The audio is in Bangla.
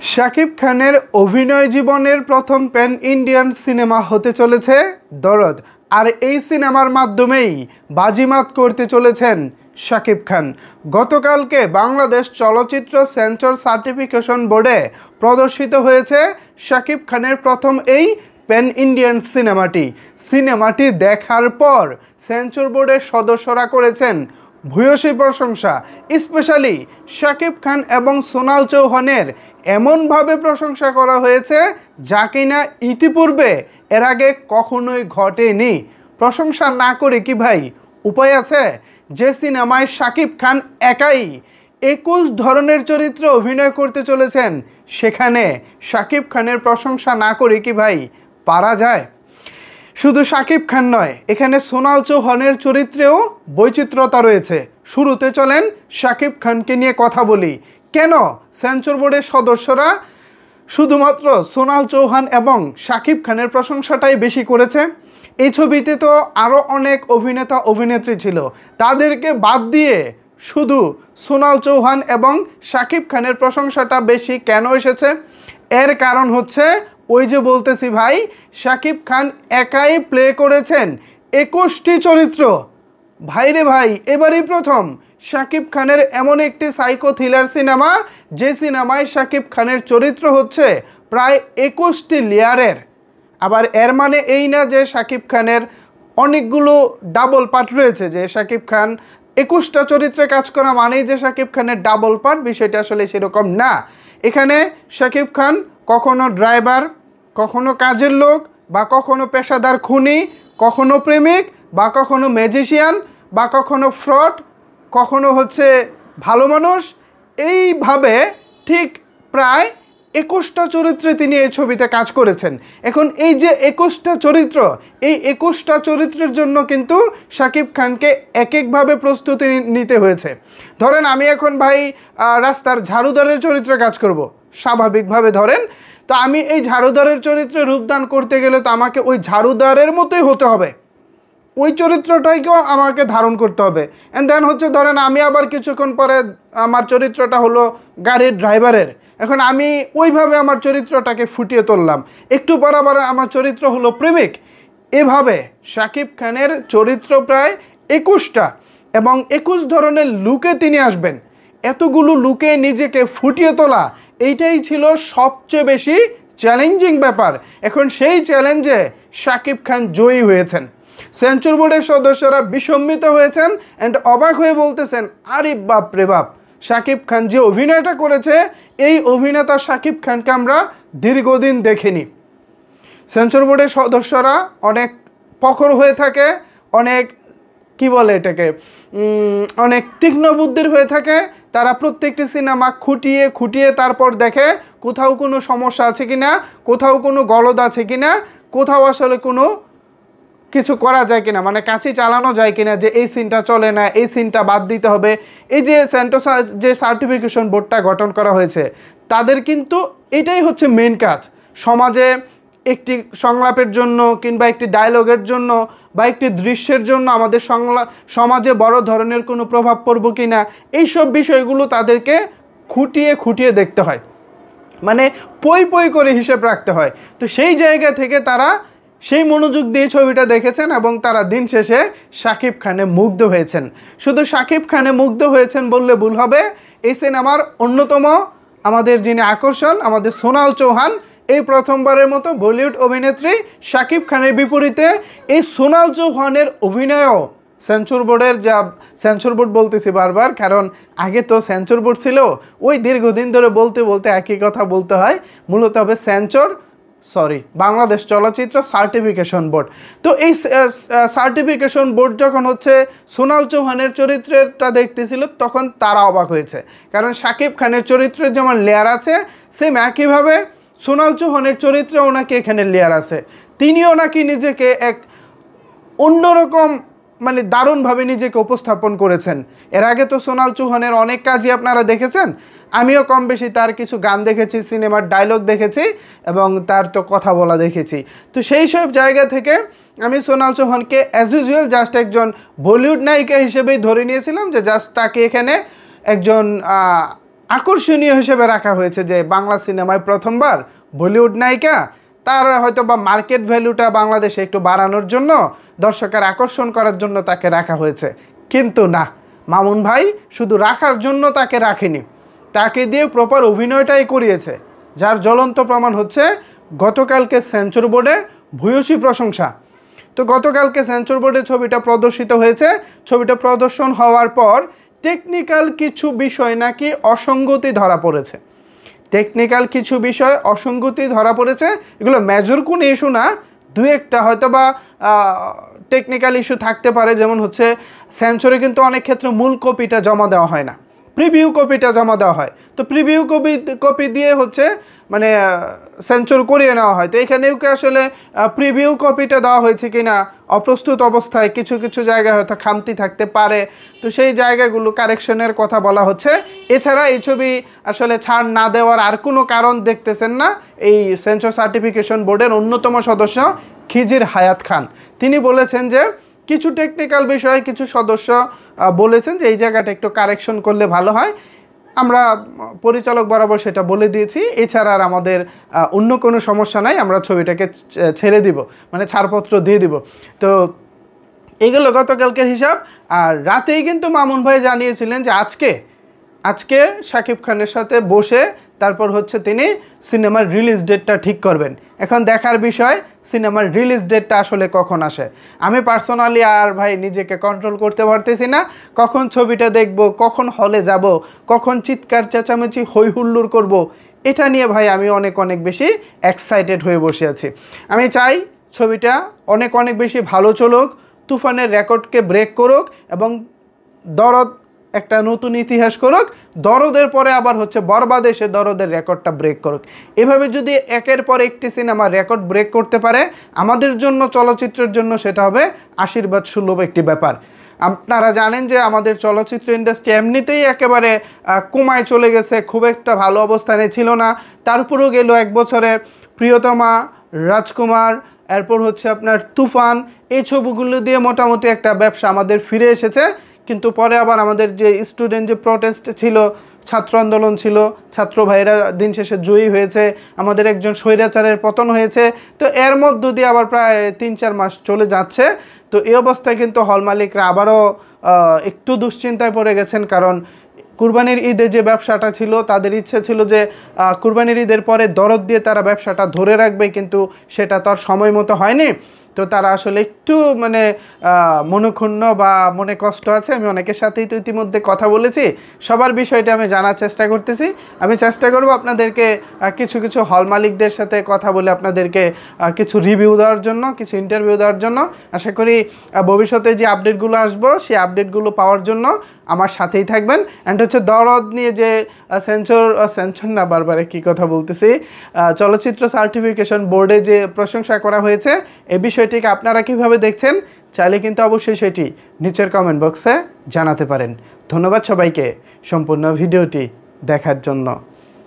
শাকিব খানের অভিনয় জীবনের প্রথম প্যান ইন্ডিয়ান সিনেমা হতে চলেছে দরদ। আর এই সিনেমার মাধ্যমেই বাজিমাত করতে চলেছেন শাকিব খান। গতকালকে বাংলাদেশ চলচ্চিত্র সেন্সর সার্টিফিকেশন বোর্ডে প্রদর্শিত হয়েছে শাকিব খানের প্রথম এই প্যান ইন্ডিয়ান সিনেমাটি দেখার পর সেন্সর বোর্ডের সদস্যরা করেছেন ভূয়সী প্রশংসা। স্পেশালি শাকিব খান এবং সোনাল চৌহানের এমনভাবে প্রশংসা করা হয়েছে যা কিনা ইতিপূর্বে এর আগে কখনোই ঘটেনি। প্রশংসা না করে কি ভাই উপায় আছে? যে সিনেমায় শাকিব খান একাই 21 ধরনের চরিত্রে অভিনয় করতে চলেছেন, সেখানে শাকিব খানের প্রশংসা না করে কি ভাই পারা যায়? শুধু শাকিব খান নয়, এখানে সোনাল চৌহানের চরিত্রেও বৈচিত্র্যতা রয়েছে। শুরুতে চলেন শাকিব খানকে নিয়ে কথা বলি। কেন সেন্সর বোর্ডের সদস্যরা শুধুমাত্র সোনাল চৌহান এবং শাকিব খানের প্রশংসাটাই বেশি করেছে? এই ছবিতে তো আরও অনেক অভিনেতা অভিনেত্রী ছিল, তাদেরকে বাদ দিয়ে শুধু সোনাল চৌহান এবং শাকিব খানের প্রশংসাটা বেশি কেন এসেছে? এর কারণ হচ্ছে ওই যে বলতেছি ভাই, শাকিব খান একাই প্লে করেছেন 21টি চরিত্র। ভাইরে ভাই, এবারই প্রথম শাকিব খানের এমন একটি সাইকো থ্রিলার সিনেমা যে সিনেমায় শাকিব খানের চরিত্র হচ্ছে প্রায় 21টি লেয়ারের। আবার এর মানে এই না যে শাকিব খানের অনেকগুলো ডাবল পার্ট রয়েছে, যে শাকিব খান 21টা চরিত্রে কাজ করা মানেই যে শাকিব খানের ডাবল পার্ট, বিষয়টা আসলে সেরকম না। এখানে শাকিব খান কখনো ড্রাইভার, কখনো কাজের লোক, বা কখনো পেশাদার খুনি, কখনো প্রেমিক, বা কখনো ম্যাজিশিয়ান, বা কখনো ফ্রড, কখনো হচ্ছে ভালো মানুষ। এইভাবে ঠিক প্রায় 21টা চরিত্রে তিনি এই ছবিতে কাজ করেছেন। এখন এই যে 21টা চরিত্র, এই 21টা চরিত্রের জন্য কিন্তু শাকিব খানকে এক একভাবে প্রস্তুতি নিতে হয়েছে। ধরেন আমি এখন ভাই রাস্তার ঝাড়ুদারের চরিত্রে কাজ করব, স্বাভাবিকভাবে ধরেন। তো আমি এই ঝাড়ুদারের চরিত্রে রূপদান করতে গেলে তো আমাকে ওই ঝাড়ুদারের মতোই হতে হবে, ওই চরিত্রটাকেও আমাকে ধারণ করতে হবে। অ্যান্ড দেন হচ্ছে ধরেন আমি আবার কিছুক্ষণ পরে আমার চরিত্রটা হলো গাড়ির ড্রাইভারের, এখন আমি ওইভাবে আমার চরিত্রটাকে ফুটিয়ে তুললাম। একটু পর আবার আমার চরিত্র হলো প্রেমিক। এভাবে শাকিব খানের চরিত্র প্রায় 21টা, এবং 21 ধরনের লুকে তিনি আসবেন। এতগুলো লুকে নিজেকে ফুটিয়ে তোলা, এইটাই ছিল সবচেয়ে বেশি চ্যালেঞ্জিং ব্যাপার। এখন সেই চ্যালেঞ্জে শাকিব খান জয়ী হয়েছেন। সেন্সর বোর্ডের সদস্যরা বিস্মিত হয়েছেন অ্যান্ড অবাক হয়ে বলতেছেন, আরে বাপ রে বাপ, শাকিব খান যে অভিনয়টা করেছে, এই অভিনেতা শাকিব খানকে আমরা দীর্ঘদিন দেখিনি। সেন্সর বোর্ডের সদস্যরা অনেক প্রখর হয়ে থাকে, অনেক কি বলে এটাকে, অনেক তীক্ষ্ণ বুদ্ধির হয়ে থাকে। তারা প্রত্যেকটি সিনেমা খুঁটিয়ে খুঁটিয়ে তারপর দেখে কোথাও কোনো সমস্যা আছে কিনা, কোথাও কোনো গলদ আছে কিনা, কোথাও আসলে কোনো কিছু করা যায় কিনা, মানে কাছে চালানো যায় কিনা, যে এই সিনটা চলে না, এই সিনটা বাদ দিতে হবে। এই যে সেন্সর যে সার্টিফিকেশন বোর্ডটা গঠন করা হয়েছে, তাদের কিন্তু এটাই হচ্ছে মেন কাজ। সমাজে একটি সংলাপের জন্য কিংবা একটি ডায়লগের জন্য বা একটি দৃশ্যের জন্য আমাদের সমাজে বড় ধরনের কোনো প্রভাব পড়বে কি না, এইসব বিষয়গুলো তাদেরকে খুঁটিয়ে খুঁটিয়ে দেখতে হয়, মানে পই পই করে হিসেব রাখতে হয়। তো সেই জায়গা থেকে তারা সেই মনোযোগ দিয়ে ছবিটা দেখেছেন এবং তারা দিন শেষে শাকিব খানে মুগ্ধ হয়েছেন। শুধু শাকিব খানে মুগ্ধ হয়েছেন বললে ভুল হবে, এই সিনেমার অন্যতম আমাদের যিনি আকর্ষণ, আমাদের সোনাল চৌহান, এই প্রথমবারের মতো বলিউড অভিনেত্রী শাকিব খানের বিপরীতে এই সোনাল চৌহানের অভিনয়ও সেন্সর বোর্ডের, যা সেন্সর বোর্ড বলতেছি বারবার, কারণ আগে তো সেন্সর বোর্ড ছিল, ওই দীর্ঘদিন ধরে বলতে বলতে একই কথা বলতে হয়, মূলত হবে বাংলাদেশ চলচ্চিত্র সার্টিফিকেশন বোর্ড। তো এই সার্টিফিকেশন বোর্ড যখন হচ্ছে সোনাল চৌহানের চরিত্রটা দেখতেছিল, তখন তারা অবাক হয়েছে, কারণ শাকিব খানের চরিত্রের যেমন লেয়ার আছে, সেম একইভাবে সোনাল চৌহানের চরিত্রেও নাকি এখানে লেয়ার আছে। তিনিও নাকি নিজেকে এক অন্যরকম, মানে দারুণভাবে নিজেকে উপস্থাপন করেছেন। এর আগে তো সোনাল চৌহানের অনেক কাজই আপনারা দেখেছেন, আমিও কম বেশি তার কিছু গান দেখেছি, সিনেমার ডায়লগ দেখেছি, এবং তার তো কথা বলা দেখেছি। তো সেই সব জায়গা থেকে আমি সোনাল চৌহানকে অ্যাজ ইউজুয়াল জাস্ট একজন বলিউড নায়িকা হিসেবেই ধরে নিয়েছিলাম, যে জাস্ট তাকে এখানে একজন আকর্ষণীয় হিসেবে রাখা হয়েছে যে বাংলা সিনেমায় প্রথমবার বলিউড নায়িকা, তার হয়তো বা মার্কেট ভ্যালুটা বাংলাদেশে একটু বাড়ানোর জন্য, দর্শকের আকর্ষণ করার জন্য তাকে রাখা হয়েছে। কিন্তু না, মামুন ভাই শুধু রাখার জন্য তাকে রাখেনি, তাকে দিয়ে প্রপার অভিনয়টাই করিয়েছে, যার জ্বলন্ত প্রমাণ হচ্ছে গতকালকে সেন্সর বোর্ডে ভূয়সী প্রশংসা। তো গতকালকে সেন্সর বোর্ডে ছবিটা প্রদর্শিত হয়েছে। ছবিটা প্রদর্শন হওয়ার পর টেকনিক্যাল কিছু বিষয় নাকি অসঙ্গতি ধরা পড়েছে। টেকনিক্যাল কিছু বিষয় অসঙ্গতি ধরা পড়েছে। এগুলো মেজর কোনো ইস্যু না, দু একটা হয়তো বা টেকনিক্যাল ইস্যু থাকতে পারে। যেমন হচ্ছে সেন্সরে কিন্তু অনেক ক্ষেত্রে মূল কপিটা জমা দেওয়া হয় না, প্রিভিউ কপিটা জমা দেওয়া হয়। তো প্রিভিউ কপি দিয়ে হচ্ছে মানে সেন্সর করিয়ে নেওয়া হয়। তো এখানেও কি আসলে প্রিভিউ কপিটা দেওয়া হয়েছে কি না, অপ্রস্তুত অবস্থায় কিছু কিছু জায়গায় হয়তো খামতি থাকতে পারে। তো সেই জায়গাগুলো কারেকশনের কথা বলা হচ্ছে। এছাড়া এই ছবি আসলে ছাড় না দেওয়ার আর কোনো কারণ দেখতেছেন না এই সেন্সর সার্টিফিকেশন বোর্ডের অন্যতম সদস্য খিজির হায়াত খান। তিনি বলেছেন যে কিছু টেকনিক্যাল বিষয়ে কিছু সদস্য বলেছেন যে এই জায়গাটা একটু কারেকশন করলে ভালো হয়। আমরা পরিচালক বরাবর সেটা বলে দিয়েছি। এছাড়া আর আমাদের অন্য কোনো সমস্যা নাই, আমরা ছবিটাকে ছেড়ে দিব, মানে ছাড়পত্র দিয়ে দিব। তো এগুলো গতকালকের হিসাব। আর রাতেই কিন্তু মামুন ভাই জানিয়েছিলেন যে আজকে শাকিব খানের সাথে বসে তারপর হচ্ছে তিনি সিনেমার রিলিজ ডেটটা ঠিক করবেন। এখন দেখার বিষয় সিনেমার রিলিজ ডেটটা আসলে কখন আসে। আমি পার্সোনালি আর ভাই নিজেকে কন্ট্রোল করতে পারতেছি না, কখন ছবিটা দেখব, কখন হলে যাব, কখন চিৎকার চেঁচামেচি হই হুল্লোড় করব, এটা নিয়ে ভাই আমি অনেক বেশি এক্সাইটেড হয়ে বসে আছি। আমি চাই ছবিটা অনেক বেশি ভালো চলুক, তুফানের রেকর্ডকে ব্রেক করুক এবং দরদ একটা নতুন ইতিহাস করুক। দরদের পরে আবার হচ্ছে বরবাদ এসে দরদের রেকর্ডটা ব্রেক করুক। এভাবে যদি একের পর একটি সিনেমা রেকর্ড ব্রেক করতে পারে, আমাদের জন্য, চলচ্চিত্রের জন্য সেটা হবে আশীর্বাদ সুলভ একটি ব্যাপার। আপনারা জানেন যে আমাদের চলচ্চিত্র ইন্ডাস্ট্রি এমনিতেই একেবারে কমায় চলে গেছে, খুব একটা ভালো অবস্থানে ছিল না। তারপরেও গেল এক বছরে প্রিয়তমা, রাজকুমার, এরপর হচ্ছে আপনার তুফান, এই ছবিগুলো দিয়ে মোটামুটি একটা ব্যবসা আমাদের ফিরে এসেছে। কিন্তু পরে আবার আমাদের যে স্টুডেন্ট যে প্রটেস্ট ছিল, ছাত্র আন্দোলন ছিল, ছাত্র ভাইরা দিন শেষে জয়ী হয়েছে, আমাদের একজন স্বৈরাচারের পতন হয়েছে। তো এর মধ্য দিয়ে আবার প্রায় 3-4 মাস চলে যাচ্ছে। তো এই অবস্থায় কিন্তু হল মালিকরা আবারও একটু দুশ্চিন্তায় পড়ে গেছেন। কারণ কুরবানির ঈদে যে ব্যবসাটা ছিল, তাদের ইচ্ছে ছিল যে কুরবানির ঈদের পরে দরদ দিয়ে তারা ব্যবসাটা ধরে রাখবে, কিন্তু সেটা তো আর সময় মতো হয়নি। তো তারা আসলে একটু মানে মনক্ষুণ্ণ বা মনে কষ্ট আছে। আমি অনেকের সাথেই তো ইতিমধ্যে কথা বলেছি, সবার বিষয়টা আমি জানার চেষ্টা করতেছি। আমি চেষ্টা করব আপনাদেরকে কিছু হল মালিকদের সাথে কথা বলে আপনাদেরকে কিছু রিভিউ দেওয়ার জন্য, কিছু ইন্টারভিউ দেওয়ার জন্য। আশা করি ভবিষ্যতে যে আপডেটগুলো আসবো সেই আপডেটগুলো পাওয়ার জন্য আমার সাথেই থাকবেন। অ্যান্ড হচ্ছে দরদ নিয়ে যে সেন্সর না, বারবার কি কথা বলতেছি, চলচ্চিত্র সার্টিফিকেশন বোর্ডে যে প্রশংসা করা হয়েছে, এই বিষয়টিকে আপনারা কীভাবে দেখছেন চাইলে কিন্তু অবশ্যই সেটি নিচের কমেন্ট বক্সে জানাতে পারেন। ধন্যবাদ সবাইকে সম্পূর্ণ ভিডিওটি দেখার জন্য।